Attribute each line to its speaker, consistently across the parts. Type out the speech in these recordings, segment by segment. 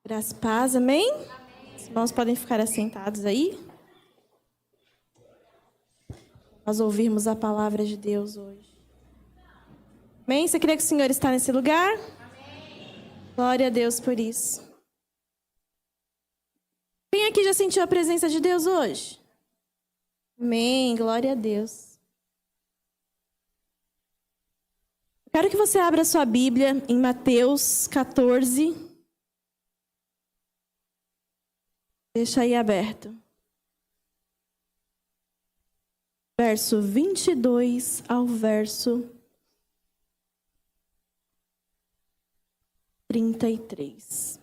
Speaker 1: Graça e paz, amém? Os irmãos podem ficar assentados aí. Nós ouvirmos a palavra de Deus hoje. Amém? Você crê que o Senhor está nesse lugar? Amém. Glória a Deus por isso. Quem aqui já sentiu a presença de Deus hoje? Amém, glória a Deus. Quero que você abra sua Bíblia em Mateus 14. Deixa aí aberto. Verso 22 ao verso 33.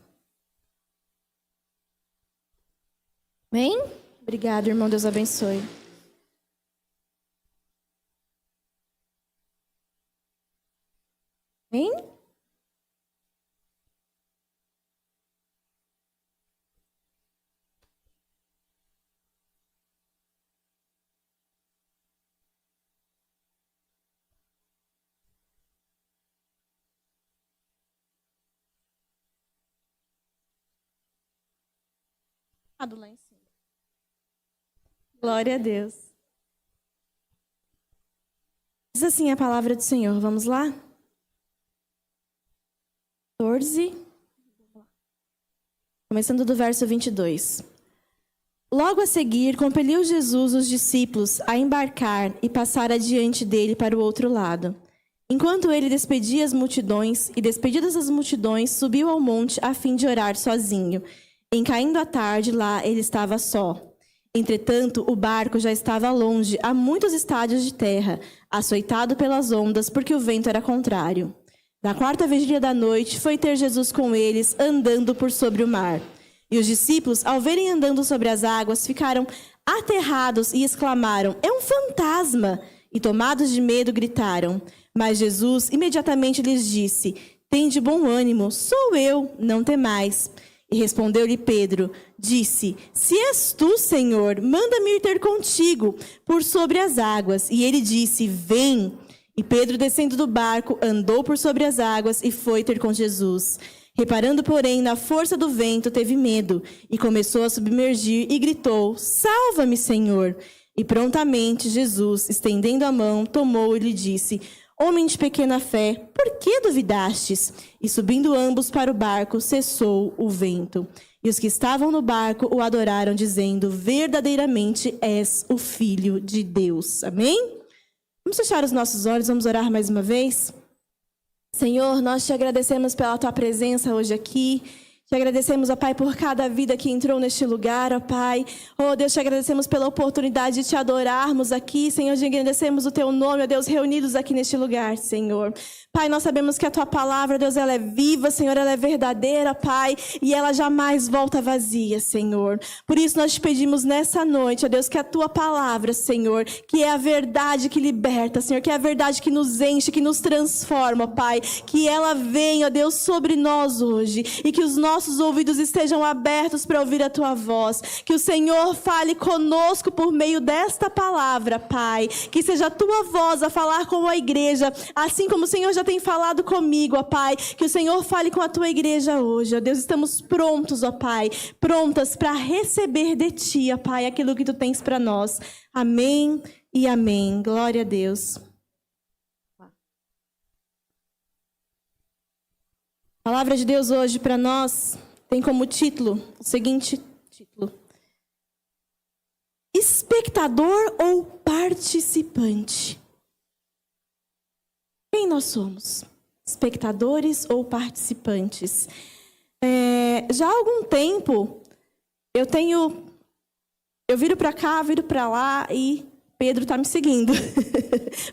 Speaker 1: Amém? Obrigada, irmão. Deus abençoe. Amém? Lá em cima. Glória a Deus. Diz assim a palavra do Senhor. Vamos lá? 14. Começando do verso 22. Logo a seguir, compeliu Jesus os discípulos a embarcar e passar adiante dele para o outro lado. Enquanto ele despedia as multidões, e despedidas as multidões, subiu ao monte a fim de orar sozinho. Em caindo a tarde, lá ele estava só. Entretanto, o barco já estava longe, a muitos estádios de terra, açoitado pelas ondas, porque o vento era contrário. Na quarta vigília da noite, foi ter Jesus com eles, andando por sobre o mar. E os discípulos, ao verem andando sobre as águas, ficaram aterrados e exclamaram: "É um fantasma!" E tomados de medo, gritaram. Mas Jesus imediatamente lhes disse: "Tende bom ânimo, sou eu, não temais." E respondeu-lhe Pedro, disse: "Se és tu, Senhor, manda-me ir ter contigo por sobre as águas." E ele disse: "Vem." E Pedro, descendo do barco, andou por sobre as águas e foi ter com Jesus. Reparando, porém, na força do vento, teve medo e começou a submergir e gritou: "Salva-me, Senhor!" E prontamente Jesus, estendendo a mão, tomou e lhe disse: "Homem de pequena fé, por que duvidastes?" E subindo ambos para o barco, cessou o vento. E os que estavam no barco o adoraram, dizendo: "Verdadeiramente és o Filho de Deus." Amém? Vamos fechar os nossos olhos, vamos orar mais uma vez? Senhor, nós te agradecemos pela tua presença hoje aqui. Te agradecemos, ó Pai, por cada vida que entrou neste lugar, ó Pai. Oh, Deus, te agradecemos pela oportunidade de te adorarmos aqui. Senhor, te agradecemos o teu nome, ó Deus, reunidos aqui neste lugar, Senhor. Pai, nós sabemos que a tua palavra, Deus, ela é viva, Senhor, ela é verdadeira, Pai, e ela jamais volta vazia, Senhor. Por isso nós te pedimos nessa noite, ó Deus, que a tua palavra, Senhor, que é a verdade que liberta, Senhor, que é a verdade que nos enche, que nos transforma, Pai, que ela venha, ó Deus, sobre nós hoje, e que os nossos ouvidos estejam abertos para ouvir a tua voz, que o Senhor fale conosco por meio desta palavra, Pai, que seja a tua voz a falar com a igreja, assim como o Senhor já tem falado comigo, ó Pai, que o Senhor fale com a tua igreja hoje, ó Deus, estamos prontos, ó Pai, prontas para receber de ti, ó Pai, aquilo que tu tens para nós. Amém e amém. Glória a Deus. A palavra de Deus hoje para nós tem como título o seguinte título: espectador ou participante? Quem nós somos? Espectadores ou participantes? Já há algum tempo, eu viro para cá, viro para lá e Pedro está me seguindo.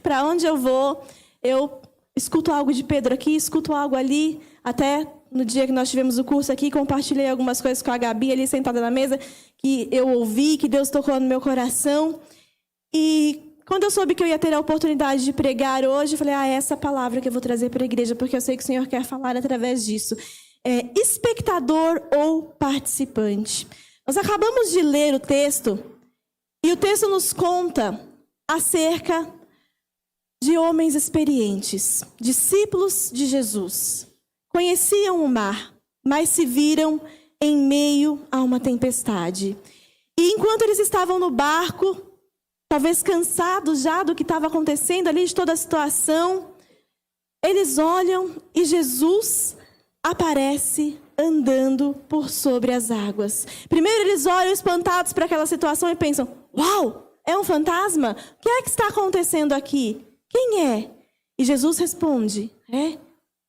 Speaker 1: Para onde eu vou, eu escuto algo de Pedro aqui, escuto algo ali. Até no dia que nós tivemos o curso aqui, compartilhei algumas coisas com a Gabi ali sentada na mesa, que eu ouvi, que Deus tocou no meu coração. E quando eu soube que eu ia ter a oportunidade de pregar hoje, eu falei, é essa palavra que eu vou trazer para a igreja, porque eu sei que o Senhor quer falar através disso. Espectador ou participante? Nós acabamos de ler o texto, e o texto nos conta acerca de homens experientes, discípulos de Jesus. Conheciam o mar, mas se viram em meio a uma tempestade. E enquanto eles estavam no barco, talvez cansados já do que estava acontecendo ali, de toda a situação, eles olham e Jesus aparece andando por sobre as águas. Primeiro eles olham espantados para aquela situação e pensam: uau, é um fantasma? O que é que está acontecendo aqui? Quem é? E Jesus responde: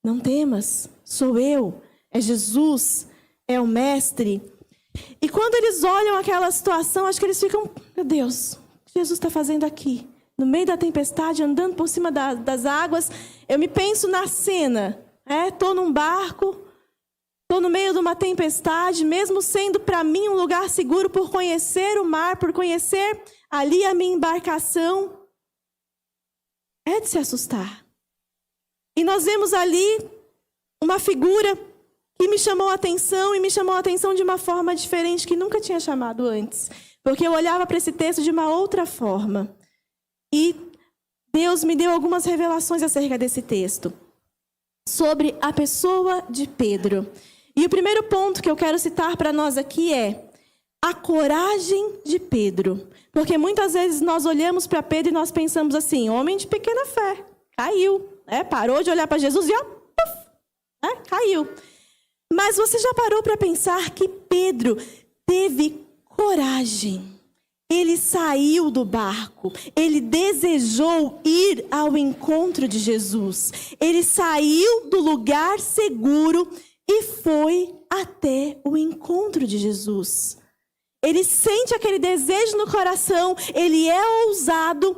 Speaker 1: não temas, sou eu, é Jesus, é o Mestre. E quando eles olham aquela situação, acho que eles ficam: meu Deus, o que Jesus está fazendo aqui? No meio da tempestade, andando por cima das águas. Eu me penso na cena. Estou num barco, estou no meio de uma tempestade, mesmo sendo para mim um lugar seguro por conhecer o mar, por conhecer ali a minha embarcação. É de se assustar. E nós vemos ali uma figura que me chamou a atenção, e me chamou a atenção de uma forma diferente que nunca tinha chamado antes. Porque eu olhava para esse texto de uma outra forma. E Deus me deu algumas revelações acerca desse texto, sobre a pessoa de Pedro. E o primeiro ponto que eu quero citar para nós aqui é a coragem de Pedro. Porque muitas vezes nós olhamos para Pedro e nós pensamos assim: homem de pequena fé, caiu, parou de olhar para Jesus e caiu. Mas você já parou para pensar que Pedro teve coragem? Ele saiu do barco, ele desejou ir ao encontro de Jesus. Ele saiu do lugar seguro e foi até o encontro de Jesus. Ele sente aquele desejo no coração, ele é ousado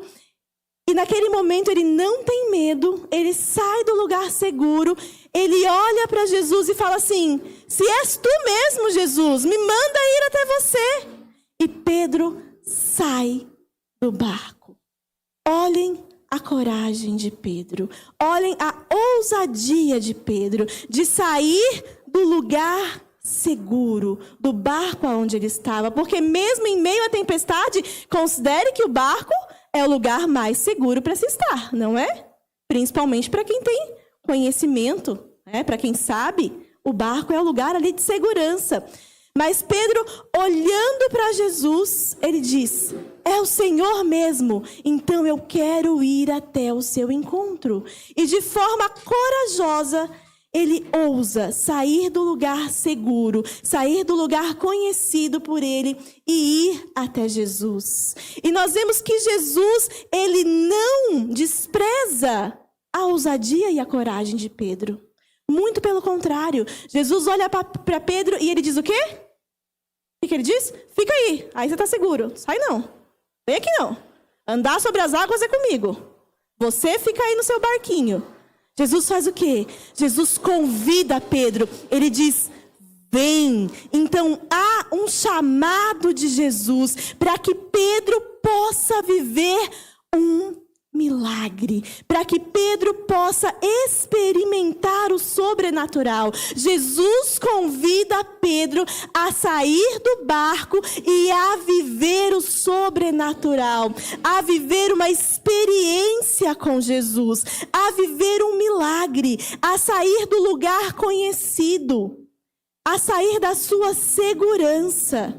Speaker 1: e naquele momento ele não tem medo, ele sai do lugar seguro, ele olha para Jesus e fala assim: se és tu mesmo, Jesus, me manda ir até você. E Pedro sai do barco. Olhem a coragem de Pedro. Olhem a ousadia de Pedro de sair do lugar seguro, do barco onde ele estava. Porque mesmo em meio à tempestade, considere que o barco é o lugar mais seguro para se estar, não é? Principalmente para quem tem conhecimento, para quem sabe, o barco é o lugar ali de segurança. Mas Pedro, olhando para Jesus, ele diz: é o Senhor mesmo, então eu quero ir até o seu encontro. E de forma corajosa, ele ousa sair do lugar seguro, sair do lugar conhecido por ele e ir até Jesus. E nós vemos que Jesus, ele não despreza a ousadia e a coragem de Pedro. Muito pelo contrário, Jesus olha para Pedro e ele diz o quê? O que ele diz? Fica aí você está seguro. Sai não, vem aqui não. Andar sobre as águas é comigo. Você fica aí no seu barquinho. Jesus faz o quê? Jesus convida Pedro. Ele diz: vem. Então há um chamado de Jesus para que Pedro possa viver um milagre, para que Pedro possa experimentar o sobrenatural. Jesus convida Pedro a sair do barco e a viver o sobrenatural, a viver uma experiência com Jesus, a viver um milagre, a sair do lugar conhecido, a sair da sua segurança.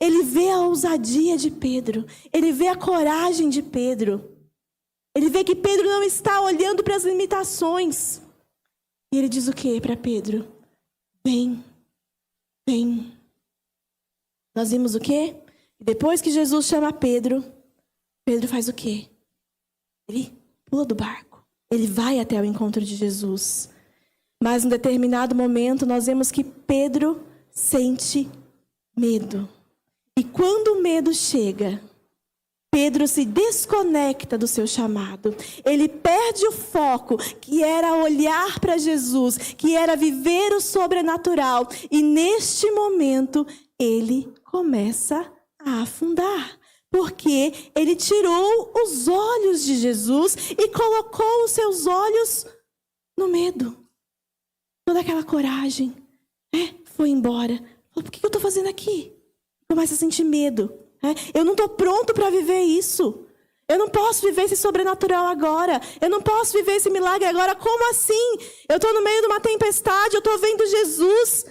Speaker 1: Ele vê a ousadia de Pedro, ele vê a coragem de Pedro. Ele vê que Pedro não está olhando para as limitações. E ele diz o quê para Pedro? Vem, vem. Nós vimos o quê? Depois que Jesus chama Pedro, Pedro faz o quê? Ele pula do barco. Ele vai até o encontro de Jesus. Mas em determinado momento nós vemos que Pedro sente medo. E quando o medo chega, Pedro se desconecta do seu chamado. Ele perde o foco, que era olhar para Jesus, que era viver o sobrenatural. E neste momento, ele começa a afundar. Porque ele tirou os olhos de Jesus e colocou os seus olhos no medo. Toda aquela coragem foi embora. Por que eu estou fazendo aqui? Começa a sentir medo. Eu não estou pronto para viver isso. Eu não posso viver esse sobrenatural agora. Eu não posso viver esse milagre agora. Como assim? Eu estou no meio de uma tempestade, eu estou vendo Jesus.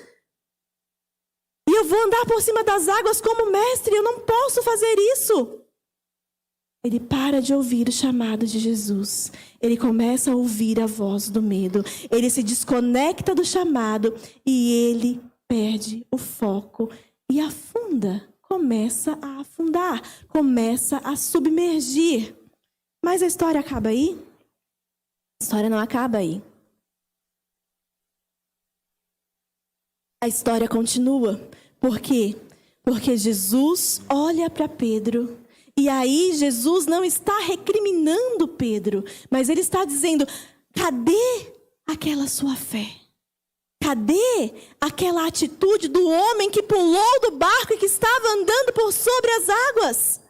Speaker 1: E eu vou andar por cima das águas como mestre, eu não posso fazer isso. Ele para de ouvir o chamado de Jesus. Ele começa a ouvir a voz do medo. Ele se desconecta do chamado e ele perde o foco e afunda. Começa a afundar, começa a submergir. Mas a história acaba aí? A história não acaba aí. A história continua. Por quê? Porque Jesus olha para Pedro. E aí Jesus não está recriminando Pedro, mas ele está dizendo: cadê aquela sua fé? Cadê aquela atitude do homem que pulou do barco e que estava andando por sobre as águas?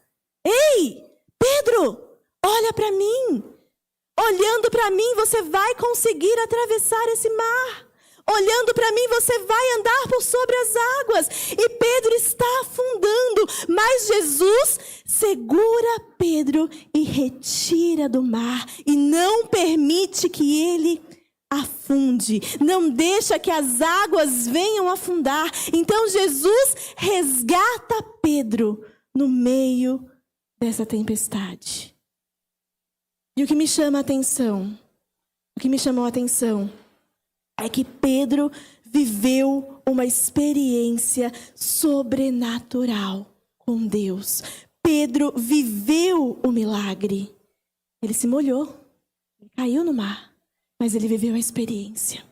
Speaker 1: Ei, Pedro, olha para mim. Olhando para mim, você vai conseguir atravessar esse mar. Olhando para mim, você vai andar por sobre as águas. E Pedro está afundando, mas Jesus segura Pedro e retira do mar. E não permite que ele afunde. Não deixa que as águas venham afundar. Então Jesus resgata Pedro no meio dessa tempestade. E o que me chama a atenção, o que me chamou a atenção é que Pedro viveu uma experiência sobrenatural com Deus. Pedro viveu o milagre. Ele se molhou, ele caiu no mar, mas ele viveu a experiência.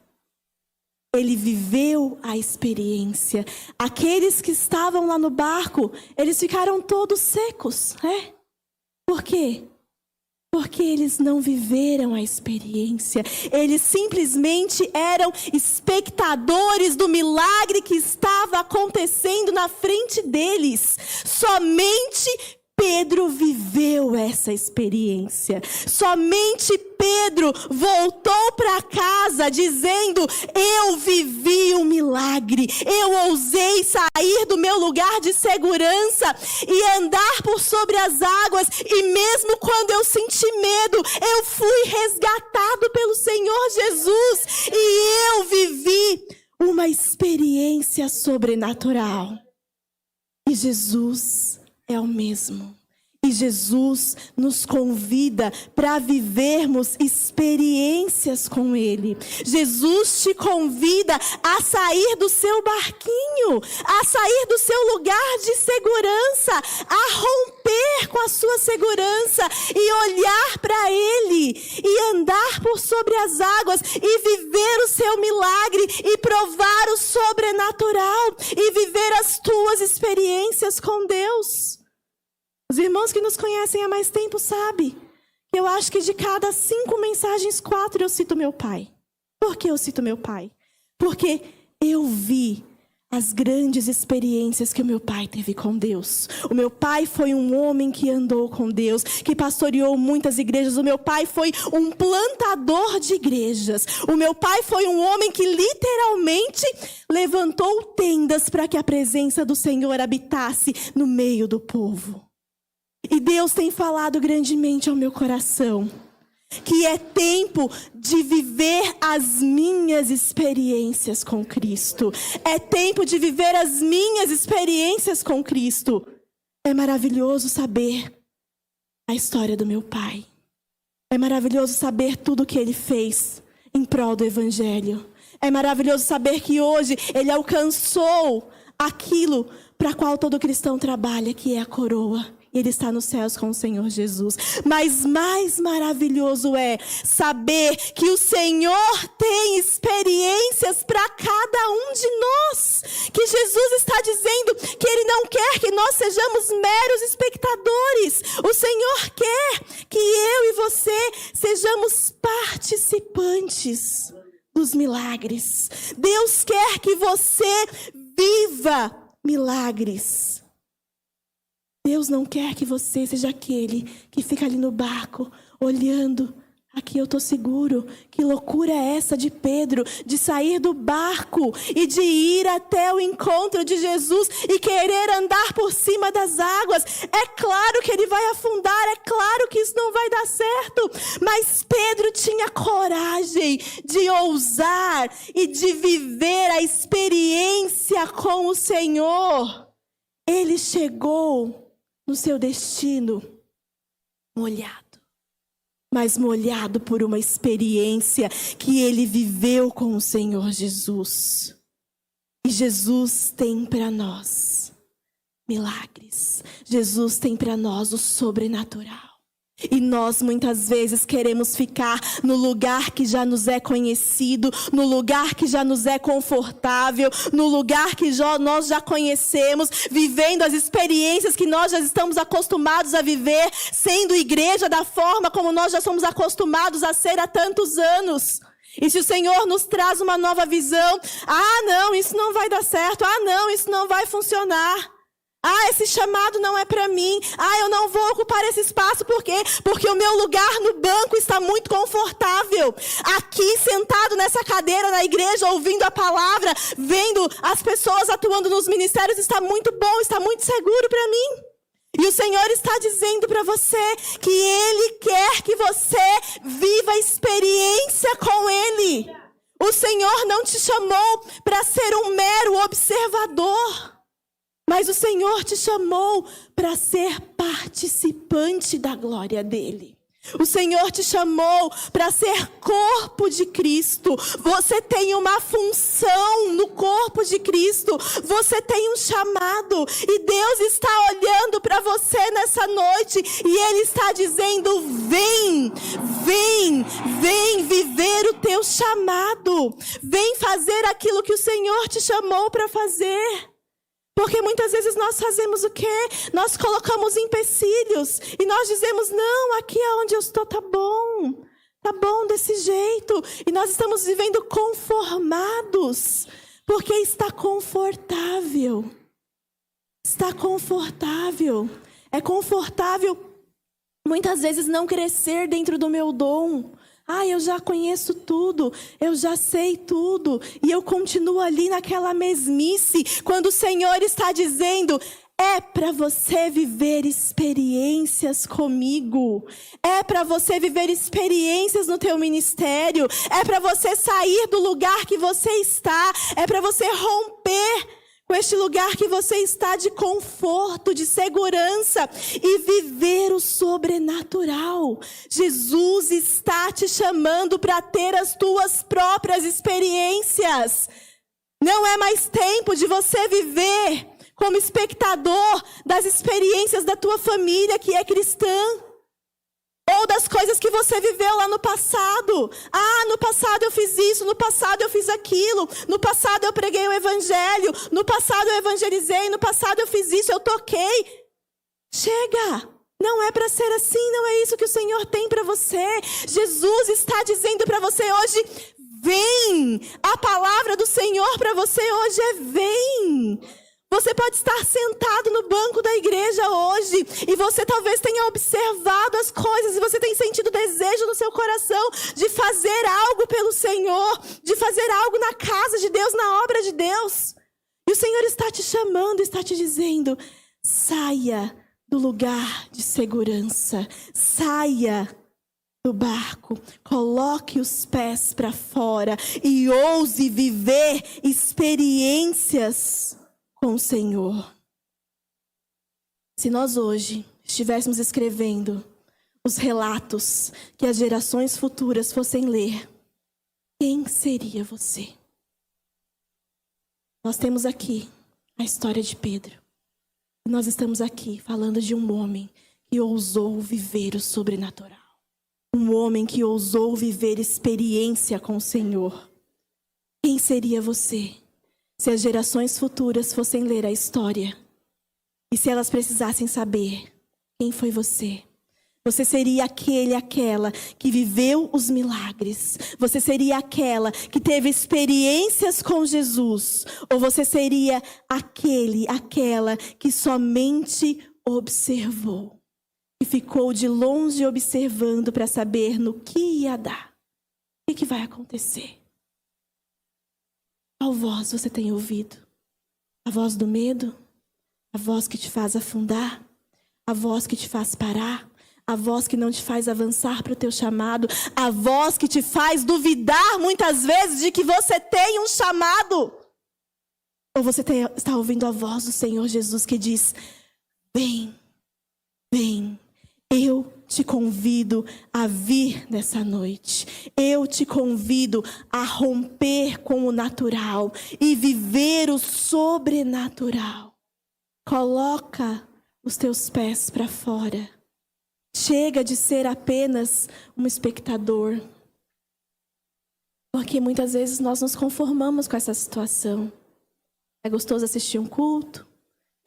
Speaker 1: Ele viveu a experiência. Aqueles que estavam lá no barco, eles ficaram todos secos, né? Por quê? Porque eles não viveram a experiência. Eles simplesmente eram espectadores do milagre que estava acontecendo na frente deles. Somente Pedro viveu essa experiência. Somente Pedro voltou para casa dizendo: eu vivi um milagre. Eu ousei sair do meu lugar de segurança e andar por sobre as águas. E mesmo quando eu senti medo, eu fui resgatado pelo Senhor Jesus. E eu vivi uma experiência sobrenatural. E Jesus é o mesmo. E Jesus nos convida para vivermos experiências com Ele. Jesus te convida a sair do seu barquinho, a sair do seu lugar de segurança, a romper com a sua segurança e olhar para Ele e andar por sobre as águas e viver o seu milagre e provar o sobrenatural e viver as tuas experiências com Deus. Os irmãos que nos conhecem há mais tempo sabem que eu acho que de cada 5 mensagens, 4 eu cito meu pai. Por que eu cito meu pai? Porque eu vi as grandes experiências que o meu pai teve com Deus. O meu pai foi um homem que andou com Deus, que pastoreou muitas igrejas. O meu pai foi um plantador de igrejas. O meu pai foi um homem que literalmente levantou tendas para que a presença do Senhor habitasse no meio do povo. E Deus tem falado grandemente ao meu coração que é tempo de viver as minhas experiências com Cristo. É tempo de viver as minhas experiências com Cristo. É maravilhoso saber a história do meu pai. É maravilhoso saber tudo o que ele fez em prol do Evangelho. É maravilhoso saber que hoje ele alcançou aquilo para qual todo cristão trabalha, que é a coroa. Ele está nos céus com o Senhor Jesus. Mas mais maravilhoso é saber que o Senhor tem experiências para cada um de nós. Que Jesus está dizendo que Ele não quer que nós sejamos meros espectadores. O Senhor quer que eu e você sejamos participantes dos milagres. Deus quer que você viva milagres. Deus não quer que você seja aquele que fica ali no barco, olhando aqui eu estou seguro. Que loucura é essa de Pedro, de sair do barco e de ir até o encontro de Jesus e querer andar por cima das águas. É claro que ele vai afundar, é claro que isso não vai dar certo. Mas Pedro tinha coragem de ousar e de viver a experiência com o Senhor. Ele chegou no seu destino molhado, mas molhado por uma experiência que ele viveu com o Senhor Jesus. E Jesus tem para nós milagres. Jesus tem para nós o sobrenatural. E nós muitas vezes queremos ficar no lugar que já nos é conhecido, no lugar que já nos é confortável, no lugar que nós já conhecemos, vivendo as experiências que nós já estamos acostumados a viver, sendo igreja da forma como nós já somos acostumados a ser há tantos anos. E se o Senhor nos traz uma nova visão, não, isso não vai dar certo, não, isso não vai funcionar. Esse chamado não é para mim. Eu não vou ocupar esse espaço. Por quê? Porque o meu lugar no banco está muito confortável. Aqui, sentado nessa cadeira na igreja, ouvindo a palavra, vendo as pessoas atuando nos ministérios, está muito bom, está muito seguro para mim. E o Senhor está dizendo para você que Ele quer que você viva a experiência com Ele. O Senhor não te chamou para ser um mero observador. Mas o Senhor te chamou para ser participante da glória dele. O Senhor te chamou para ser corpo de Cristo. Você tem uma função no corpo de Cristo. Você tem um chamado. E Deus está olhando para você nessa noite. E Ele está dizendo: vem, vem, vem viver o teu chamado. Vem fazer aquilo que o Senhor te chamou para fazer. Porque muitas vezes nós fazemos o quê? Nós colocamos empecilhos e nós dizemos: não, aqui é onde eu estou, tá bom desse jeito. E nós estamos vivendo conformados, porque está confortável. Está confortável. É confortável muitas vezes não crescer dentro do meu dom. Eu já conheço tudo, eu já sei tudo, e eu continuo ali naquela mesmice, quando o Senhor está dizendo: é para você viver experiências comigo, é para você viver experiências no teu ministério, é para você sair do lugar que você está, é para você romper com este lugar que você está de conforto, de segurança, e viver o sobrenatural. Jesus está te chamando para ter as tuas próprias experiências. Não é mais tempo de você viver como espectador das experiências da tua família que é cristã. Ou das coisas que você viveu lá no passado. No passado eu fiz isso, no passado eu fiz aquilo, no passado eu preguei o evangelho, no passado eu evangelizei, no passado eu fiz isso, eu toquei. Chega! Não é para ser assim, não é isso que o Senhor tem para você. Jesus está dizendo para você hoje: vem! A palavra do Senhor para você hoje é: vem! Você pode estar sentado no banco da igreja hoje e você talvez tenha observado as coisas e você tem sentido desejo no seu coração de fazer algo pelo Senhor, de fazer algo na casa de Deus, na obra de Deus. E o Senhor está te chamando, está te dizendo: saia do lugar de segurança, saia do barco, coloque os pés para fora e ouse viver experiências com o Senhor. Se nós hoje estivéssemos escrevendo os relatos que as gerações futuras fossem ler, quem seria você? Nós temos aqui a história de Pedro. Nós estamos aqui falando de um homem que ousou viver o sobrenatural. Um homem que ousou viver experiência com o Senhor. Quem seria você? Se as gerações futuras fossem ler a história e se elas precisassem saber quem foi você, você seria aquela que viveu os milagres. Você seria aquela que teve experiências com Jesus. Ou você seria aquela que somente observou. e ficou de longe observando para saber no que ia dar. O que vai acontecer? Qual voz você tem ouvido? A voz do medo? A voz que te faz afundar? A voz que te faz parar? A voz que não te faz avançar para o teu chamado? A voz que te faz duvidar muitas vezes de que você tem um chamado? Ou você está ouvindo a voz do Senhor Jesus que diz: vem, vem. Eu te convido a vir nessa noite. Eu te convido a romper com o natural e viver o sobrenatural. Coloca os teus pés para fora. Chega de ser apenas um espectador. Porque muitas vezes nós nos conformamos com essa situação. É gostoso assistir um culto.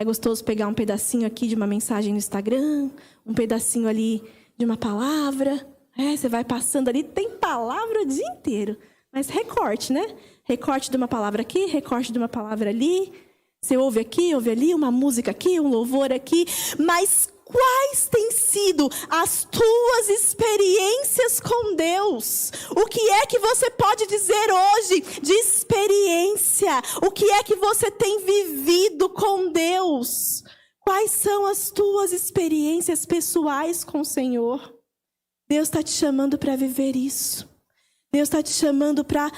Speaker 1: É gostoso pegar um pedacinho aqui de uma mensagem no Instagram, um pedacinho ali de uma palavra. Você vai passando ali, tem palavra o dia inteiro. Mas recorte, né? Recorte de uma palavra aqui, recorte de uma palavra ali. Você ouve aqui, ouve ali, uma música aqui, um louvor aqui. Mas quais têm sido as tuas experiências com Deus? O que é que você pode dizer hoje de experiência? O que é que você tem vivido com Deus? Quais são as tuas experiências pessoais com o Senhor? Deus está te chamando para viver isso. Deus está te chamando para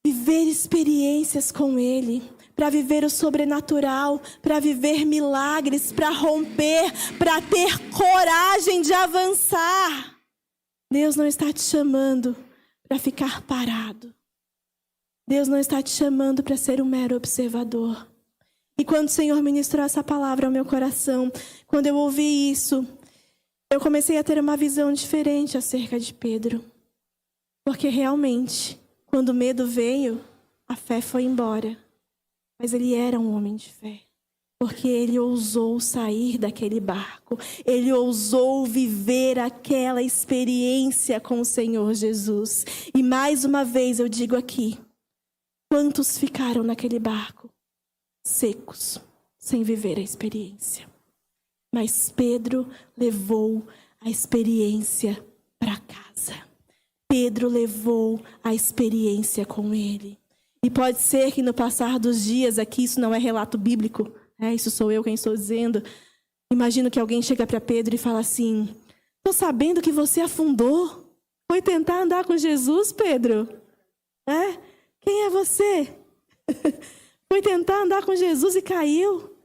Speaker 1: viver experiências com Ele. Para viver o sobrenatural, para viver milagres, para romper, para ter coragem de avançar. Deus não está te chamando para ficar parado. Deus não está te chamando para ser um mero observador. E quando o Senhor ministrou essa palavra ao meu coração, quando eu ouvi isso, eu comecei a ter uma visão diferente acerca de Pedro. Porque realmente, quando o medo veio, a fé foi embora. Mas ele era um homem de fé, porque ele ousou sair daquele barco. Ele ousou viver aquela experiência com o Senhor Jesus. E mais uma vez eu digo aqui, quantos ficaram naquele barco? Secos, sem viver a experiência. Mas Pedro levou a experiência para casa. Pedro levou a experiência com ele. E pode ser que no passar dos dias, aqui isso não é relato bíblico, isso sou eu quem estou dizendo. Imagino que alguém chega para Pedro e fala assim: estou sabendo que você afundou. Foi tentar andar com Jesus, Pedro? Quem é você? Foi tentar andar com Jesus e caiu.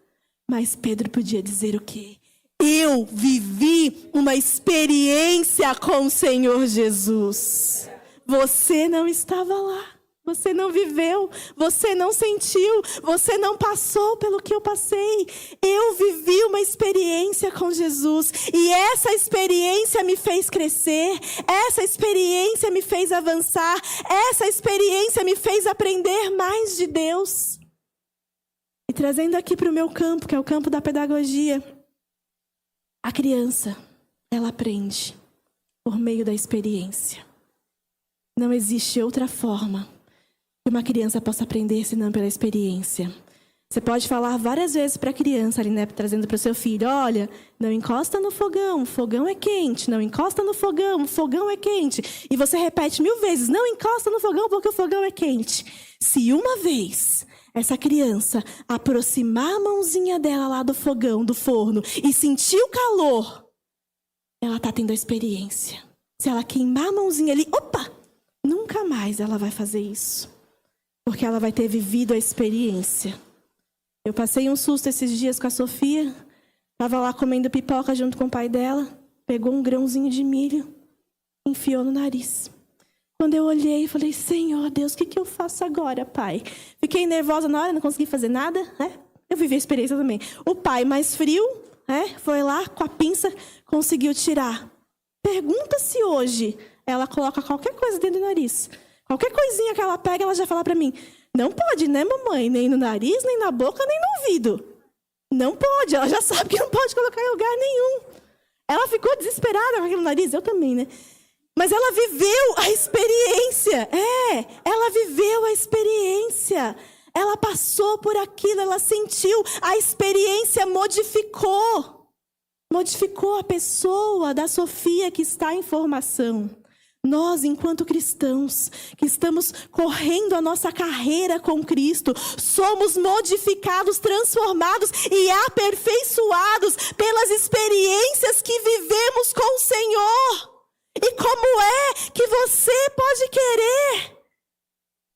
Speaker 1: Mas Pedro podia dizer o quê? Eu vivi uma experiência com o Senhor Jesus. Você não estava lá. Você não viveu, você não sentiu, você não passou pelo que eu passei. Eu vivi uma experiência com Jesus. E essa experiência me fez crescer. Essa experiência me fez avançar. Essa experiência me fez aprender mais de Deus. E trazendo aqui para o meu campo, que é o campo da pedagogia. A criança, ela aprende por meio da experiência. Não existe outra forma que uma criança possa aprender senão pela experiência. Você pode falar várias vezes para a criança, ali, trazendo para o seu filho: olha, não encosta no fogão, o fogão é quente. Não encosta no fogão, o fogão é quente. E você repete 1000 vezes: não encosta no fogão porque o fogão é quente. Se uma vez essa criança aproximar a mãozinha dela lá do fogão, do forno, e sentir o calor, ela está tendo a experiência. Se ela queimar a mãozinha ali, opa, nunca mais ela vai fazer isso. Porque ela vai ter vivido a experiência. Eu passei um susto esses dias com a Sofia. Estava lá comendo pipoca junto com o pai dela. Pegou um grãozinho de milho. Enfiou no nariz. Quando eu olhei, falei: Senhor Deus, o que eu faço agora, pai? Fiquei nervosa na hora, não consegui fazer nada. Eu vivi a experiência também. O pai, mais frio, foi lá com a pinça, conseguiu tirar. Pergunta se hoje ela coloca qualquer coisa dentro do nariz. Qualquer coisinha que ela pega, ela já fala para mim: não pode, né, mamãe? Nem no nariz, nem na boca, nem no ouvido. Não pode, ela já sabe que não pode colocar em lugar nenhum. Ela ficou desesperada com aquele nariz, eu também, né? Mas ela viveu a experiência. Ela viveu a experiência. Ela passou por aquilo, ela sentiu, a experiência modificou. modificou a pessoa da Sofia que está em formação. Nós, enquanto cristãos, que estamos correndo a nossa carreira com Cristo, somos modificados, transformados e aperfeiçoados pelas experiências que vivemos com o Senhor. E como é que você pode querer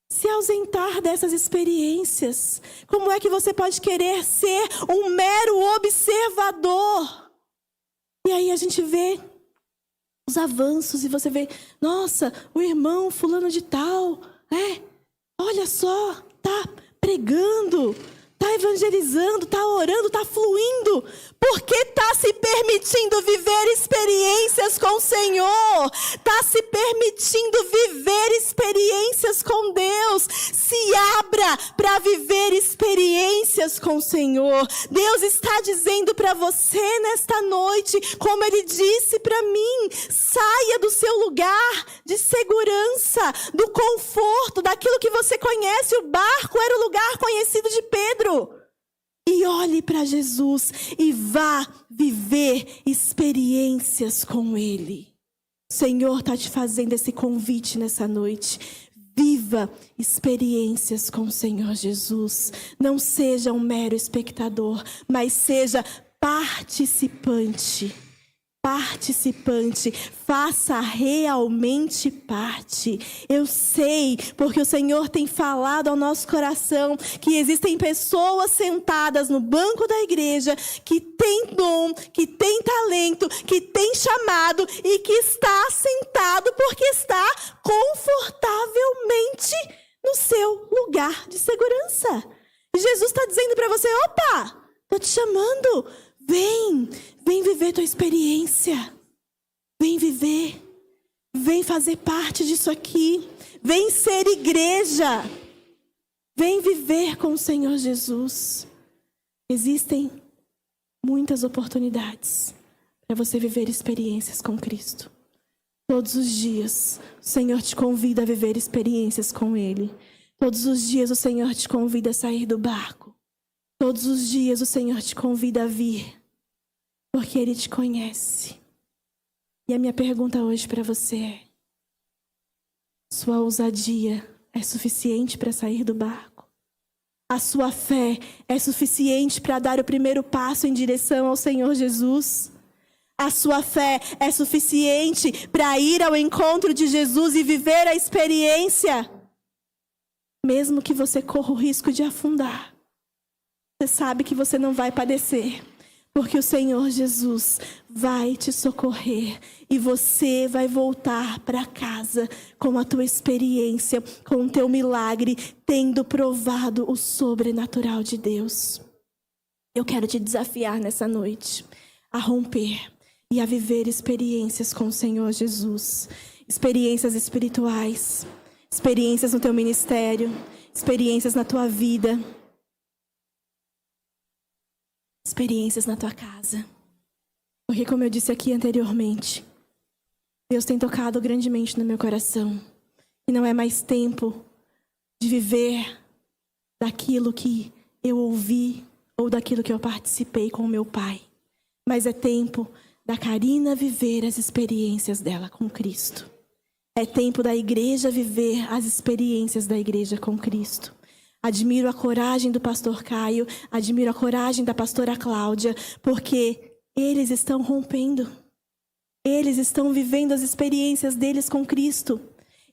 Speaker 1: se ausentar dessas experiências? Como é que você pode querer ser um mero observador? E aí a gente vê os avanços e você vê, nossa, o irmão fulano de tal, olha só, tá pregando, tá evangelizando, tá orando, tá fluindo, porque tá se permitindo viver experiências com o Senhor, tá se permitindo viver experiências com Deus. Se abra para viver experiências com o Senhor. Deus está dizendo para você nesta noite, como Ele disse para mim, saia do seu lugar de segurança, do conforto, daquilo que você conhece. O barco era o lugar conhecido de Pedro. E olhe para Jesus e vá viver experiências com Ele. O Senhor está te fazendo esse convite nessa noite. Viva experiências com o Senhor Jesus. Não seja um mero espectador, mas seja participante. Participante, faça realmente parte. Eu sei, porque o Senhor tem falado ao nosso coração que existem pessoas sentadas no banco da igreja que tem dom, que tem talento, que tem chamado e que está sentado porque está confortavelmente no seu lugar de segurança. E Jesus está dizendo para você, opa, estou te chamando, vem viver tua experiência. Vem viver. Vem fazer parte disso aqui. Vem ser igreja. Vem viver com o Senhor Jesus. Existem muitas oportunidades para você viver experiências com Cristo. Todos os dias o Senhor te convida a viver experiências com Ele. Todos os dias o Senhor te convida a sair do barco. Todos os dias o Senhor te convida a vir. Porque Ele te conhece. E a minha pergunta hoje para você é: sua ousadia é suficiente para sair do barco? A sua fé é suficiente para dar o primeiro passo em direção ao Senhor Jesus? A sua fé é suficiente para ir ao encontro de Jesus e viver a experiência? Mesmo que você corra o risco de afundar, você sabe que você não vai padecer. Porque o Senhor Jesus vai te socorrer e você vai voltar para casa com a tua experiência, com o teu milagre, tendo provado o sobrenatural de Deus. Eu quero te desafiar nessa noite a romper e a viver experiências com o Senhor Jesus. Experiências espirituais, experiências no teu ministério, experiências na tua vida. Experiências na tua casa. Porque como eu disse aqui anteriormente, Deus tem tocado grandemente no meu coração. E não é mais tempo de viver daquilo que eu ouvi ou daquilo que eu participei com o meu pai. Mas é tempo da Karina viver as experiências dela com Cristo. É tempo da igreja viver as experiências da igreja com Cristo. Admiro a coragem do pastor Caio, admiro a coragem da pastora Cláudia, porque eles estão rompendo. Eles estão vivendo as experiências deles com Cristo.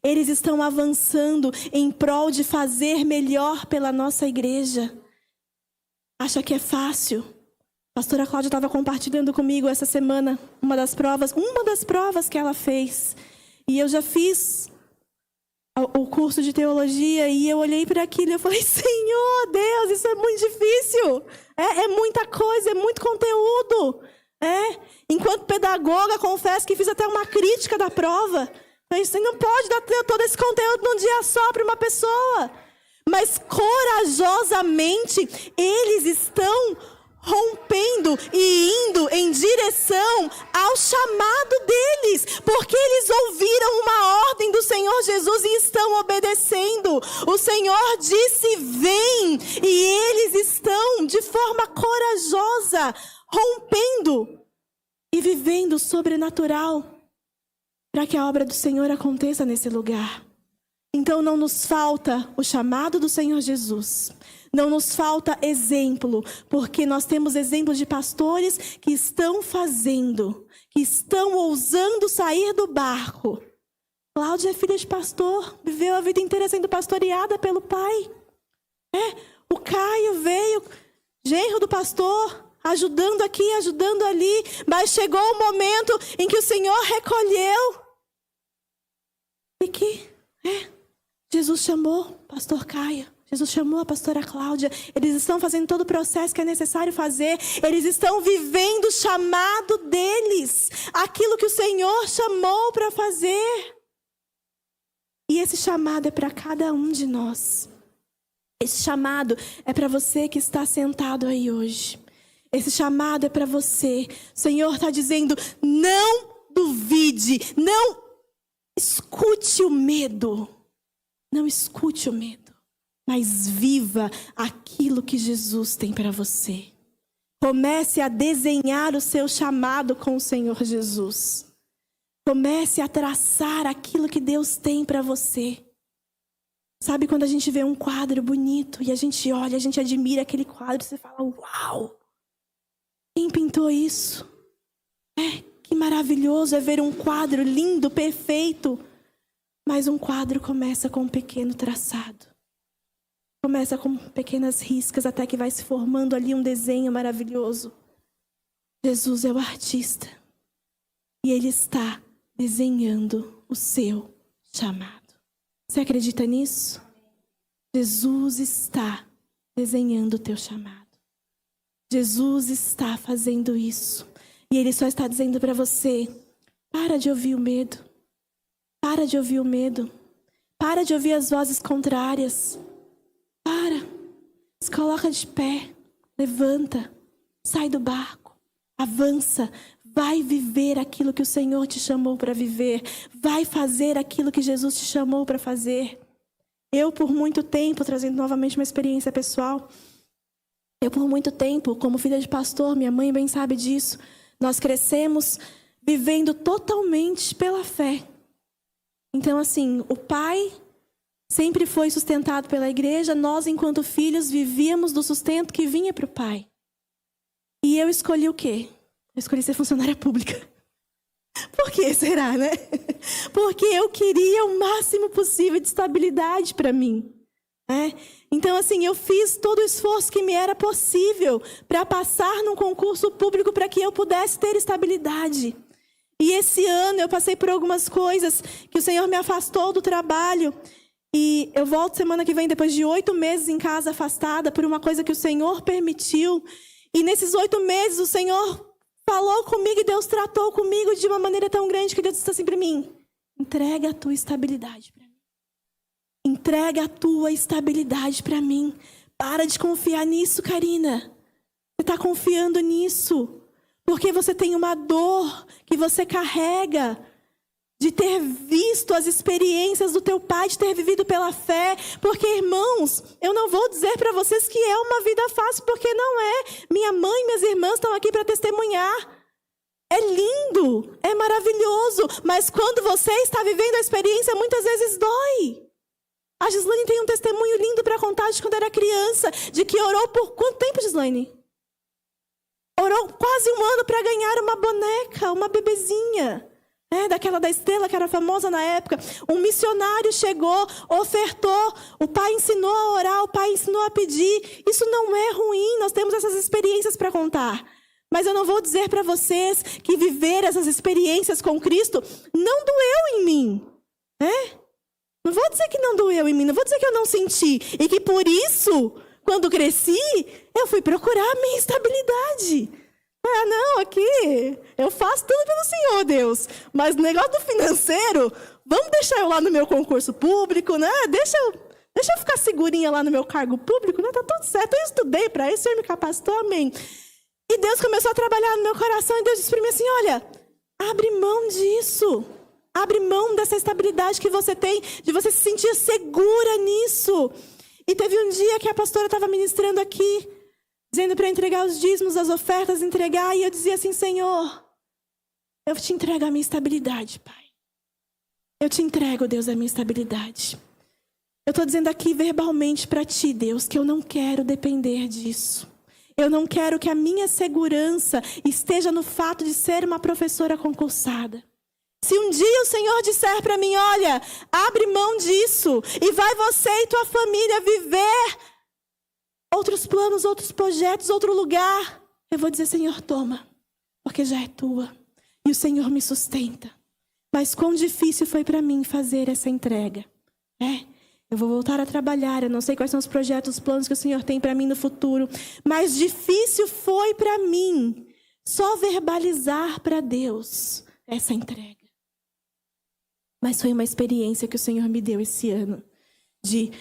Speaker 1: Eles estão avançando em prol de fazer melhor pela nossa igreja. Acha que é fácil? A pastora Cláudia estava compartilhando comigo essa semana uma das provas que ela fez. E eu já fiz o curso de teologia e eu olhei para aquilo e eu falei, Senhor Deus, isso é muito difícil. É muita coisa, é muito conteúdo. Enquanto pedagoga, confesso que fiz até uma crítica da prova. Você não pode dar todo esse conteúdo num dia só para uma pessoa. Mas corajosamente, eles estão rompendo e indo em direção ao chamado deles, porque eles ouviram uma ordem do Senhor Jesus e estão obedecendo. O Senhor disse, vem, e eles estão de forma corajosa, rompendo e vivendo o sobrenatural para que a obra do Senhor aconteça nesse lugar. Então não nos falta o chamado do Senhor Jesus. Não nos falta exemplo, porque nós temos exemplos de pastores que estão fazendo, que estão ousando sair do barco. Cláudia é filha de pastor, viveu a vida inteira sendo pastoreada pelo pai. O Caio veio, genro do pastor, ajudando aqui, ajudando ali, mas chegou o momento em que o Senhor recolheu. E que Jesus chamou o pastor Caio, Jesus chamou a pastora Cláudia. Eles estão fazendo todo o processo que é necessário fazer. Eles estão vivendo o chamado deles, aquilo que o Senhor chamou para fazer. E esse chamado é para cada um de nós. Esse chamado é para você que está sentado aí hoje. Esse chamado é para você. O Senhor está dizendo, não duvide, não escute o medo. Não escute o medo, mas viva aquilo que Jesus tem para você. Comece a desenhar o seu chamado com o Senhor Jesus. Comece a traçar aquilo que Deus tem para você. Sabe quando a gente vê um quadro bonito e a gente olha, a gente admira aquele quadro, você fala, uau! Quem pintou isso? Que maravilhoso é ver um quadro lindo, perfeito. Mas um quadro começa com um pequeno traçado. Começa com pequenas riscas até que vai se formando ali um desenho maravilhoso. Jesus é o artista. E Ele está desenhando o seu chamado. Você acredita nisso? Jesus está desenhando o teu chamado. Jesus está fazendo isso. E Ele só está dizendo para você, para de ouvir o medo. Para de ouvir o medo. Para de ouvir as vozes contrárias. Para. Se coloca de pé. Levanta. Sai do barco. Avança. Vai viver aquilo que o Senhor te chamou para viver. Vai fazer aquilo que Jesus te chamou para fazer. Eu, por muito tempo, trazendo novamente uma experiência pessoal. Eu, por muito tempo, como filha de pastor, minha mãe bem sabe disso. Nós crescemos vivendo totalmente pela fé. Então, assim, o pai sempre foi sustentado pela igreja. Nós, enquanto filhos, vivíamos do sustento que vinha para o pai. E eu escolhi o quê? Eu escolhi ser funcionária pública. Por que será, né? Porque eu queria o máximo possível de estabilidade para mim. Então, assim, eu fiz todo o esforço que me era possível para passar num concurso público para que eu pudesse ter estabilidade. E esse ano eu passei por algumas coisas que o Senhor me afastou do trabalho. E eu volto semana que vem, depois de 8 meses em casa afastada, por uma coisa que o Senhor permitiu. E nesses 8 meses o Senhor falou comigo e Deus tratou comigo de uma maneira tão grande que Deus disse assim para mim, entrega a tua estabilidade para mim. Entrega a tua estabilidade para mim. Para de confiar nisso, Karina. Você está confiando nisso. Porque você tem uma dor que você carrega de ter visto as experiências do teu pai, de ter vivido pela fé. Porque, irmãos, eu não vou dizer para vocês que é uma vida fácil, porque não é. Minha mãe e minhas irmãs estão aqui para testemunhar. É lindo, é maravilhoso. Mas quando você está vivendo a experiência, muitas vezes dói. A Gislaine tem um testemunho lindo para contar de quando era criança, de que orou por quanto tempo, Gislaine? Orou quase 1 ano para ganhar uma boneca, uma bebezinha. Daquela da Estrela, que era famosa na época. Um missionário chegou, ofertou. O pai ensinou a orar, o pai ensinou a pedir. Isso não é ruim, nós temos essas experiências para contar. Mas eu não vou dizer para vocês que viver essas experiências com Cristo não doeu em mim. Não vou dizer que não doeu em mim, não vou dizer que eu não senti. E que por isso, quando cresci, eu fui procurar a minha estabilidade. Não, aqui, eu faço tudo pelo Senhor, Deus. Mas o negócio do financeiro, vamos deixar eu lá no meu concurso público, né? Deixa eu ficar segurinha lá no meu cargo público, né? Tá tudo certo, eu estudei para isso, o Senhor me capacitou, amém. E Deus começou a trabalhar no meu coração e Deus disse para mim assim, olha, abre mão disso. Abre mão dessa estabilidade que você tem, de você se sentir segura nisso. E teve um dia que a pastora estava ministrando aqui, dizendo para entregar os dízimos, as ofertas, entregar. E eu dizia assim, Senhor, Eu te entrego a minha estabilidade, Pai. Eu te entrego, Deus, a minha estabilidade. Eu estou dizendo aqui verbalmente para ti, Deus, que eu não quero depender disso. Eu não quero que a minha segurança esteja no fato de ser uma professora concursada. Se um dia o Senhor disser para mim, olha, abre mão disso e vai você e tua família viver outros planos, outros projetos, outro lugar, eu vou dizer, Senhor, toma, porque já é tua e o Senhor me sustenta. Mas quão difícil foi para mim fazer essa entrega. Eu vou voltar a trabalhar, eu não sei quais são os projetos, os planos que o Senhor tem para mim no futuro, mas difícil foi para mim só verbalizar para Deus essa entrega. Mas foi uma experiência que o Senhor me deu esse ano, de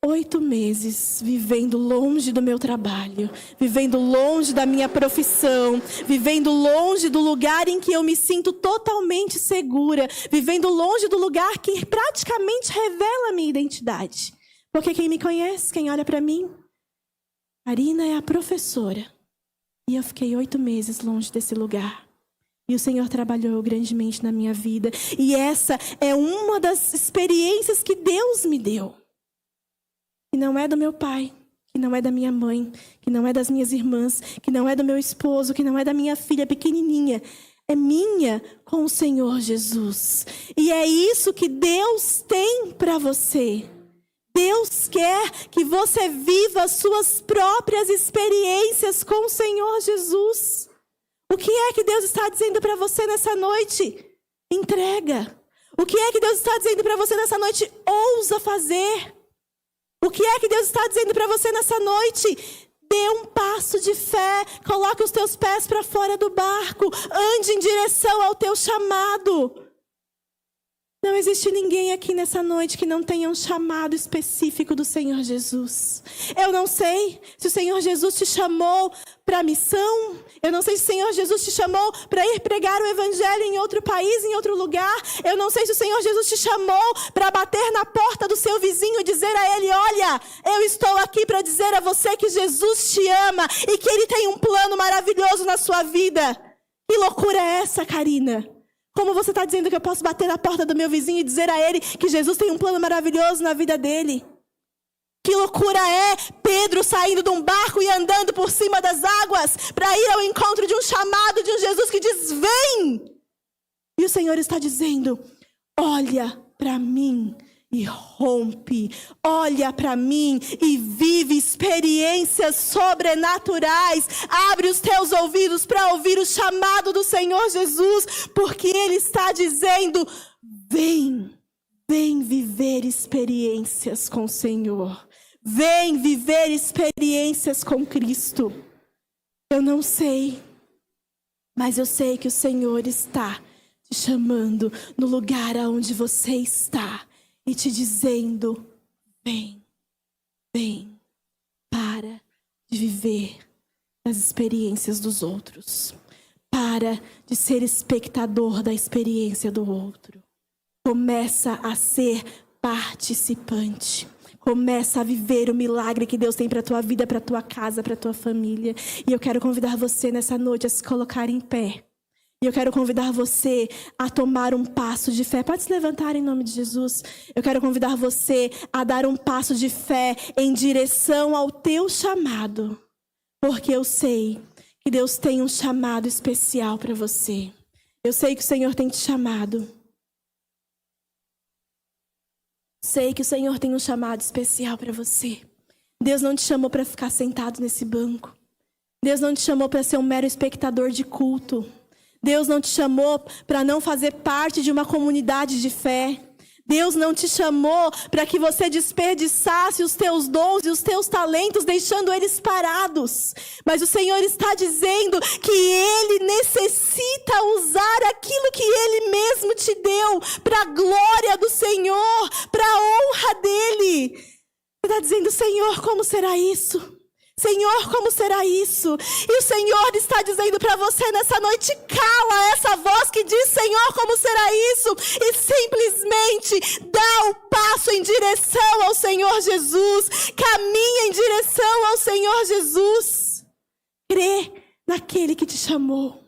Speaker 1: 8 meses vivendo longe do meu trabalho, vivendo longe da minha profissão, vivendo longe do lugar em que eu me sinto totalmente segura, vivendo longe do lugar que praticamente revela a minha identidade. Porque quem me conhece, quem olha para mim, Karina é a professora. E eu fiquei 8 meses longe desse lugar. E o Senhor trabalhou grandemente na minha vida. E essa é uma das experiências que Deus me deu. Que não é do meu pai, que não é da minha mãe, que não é das minhas irmãs, que não é do meu esposo, que não é da minha filha pequenininha. É minha com o Senhor Jesus. E é isso que Deus tem para você. Deus quer que você viva as suas próprias experiências com o Senhor Jesus. O que é que Deus está dizendo para você nessa noite? Entrega. O que é que Deus está dizendo para você nessa noite? Ousa fazer. O que é que Deus está dizendo para você nessa noite? Dê um passo de fé, coloque os teus pés para fora do barco, ande em direção ao teu chamado. Não existe ninguém aqui nessa noite que não tenha um chamado específico do Senhor Jesus. Eu não sei se o Senhor Jesus te chamou para a missão. Eu não sei se o Senhor Jesus te chamou para ir pregar o evangelho em outro país, em outro lugar. Eu não sei se o Senhor Jesus te chamou para bater na porta do seu vizinho e dizer a ele, olha, eu estou aqui para dizer a você que Jesus te ama e que Ele tem um plano maravilhoso na sua vida. Que loucura é essa, Karina? Como você está dizendo que eu posso bater na porta do meu vizinho e dizer a ele que Jesus tem um plano maravilhoso na vida dele? Que loucura é Pedro saindo de um barco e andando por cima das águas para ir ao encontro de um chamado de um Jesus que diz, vem! E o Senhor está dizendo, olha para mim e rompe, olha para mim e vive experiências sobrenaturais. Abre os teus ouvidos para ouvir o chamado do Senhor Jesus, porque Ele está dizendo, vem viver experiências com o Senhor. Vem viver experiências com Cristo. Eu não sei, mas eu sei que o Senhor está te chamando no lugar aonde você está. E te dizendo, vem, para de viver as experiências dos outros. Para de ser espectador da experiência do outro. Começa a ser participante. Começa a viver o milagre que Deus tem para a tua vida, para a tua casa, para a tua família. E eu quero convidar você nessa noite a se colocar em pé. E eu quero convidar você a tomar um passo de fé. Pode se levantar em nome de Jesus. Eu quero convidar você a dar um passo de fé em direção ao teu chamado. Porque eu sei que Deus tem um chamado especial para você. Eu sei que o Senhor tem te chamado. Sei que o Senhor tem um chamado especial para você. Deus não te chamou para ficar sentado nesse banco. Deus não te chamou para ser um mero espectador de culto. Deus não te chamou para não fazer parte de uma comunidade de fé. Deus não te chamou para que você desperdiçasse os teus dons e os teus talentos, deixando eles parados. Mas o Senhor está dizendo que Ele necessita usar aquilo que Ele mesmo te deu para a glória do Senhor, para a honra dEle. Você está dizendo, Senhor, como será isso? Senhor, como será isso? E o Senhor está dizendo para você nessa noite, cala essa voz que diz, Senhor, como será isso? E simplesmente dá o passo em direção ao Senhor Jesus. Caminha em direção ao Senhor Jesus. Crê naquele que te chamou.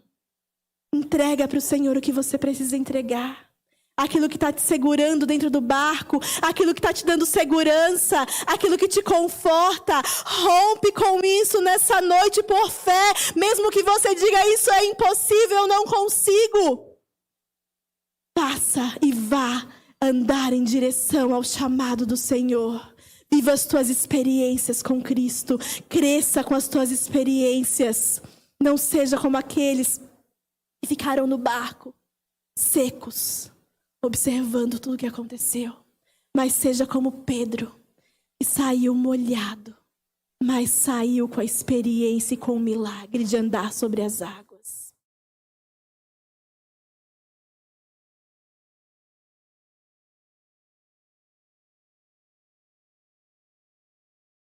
Speaker 1: Entrega para o Senhor o que você precisa entregar. Aquilo que está te segurando dentro do barco, aquilo que está te dando segurança, aquilo que te conforta. Rompe com isso nessa noite por fé. Mesmo que você diga, isso é impossível, eu não consigo. Passa e vá andar em direção ao chamado do Senhor. Viva as tuas experiências com Cristo. Cresça com as tuas experiências. Não seja como aqueles que ficaram no barco, secos, observando tudo o que aconteceu. Mas seja como Pedro, que saiu molhado, mas saiu com a experiência e com o milagre de andar sobre as águas.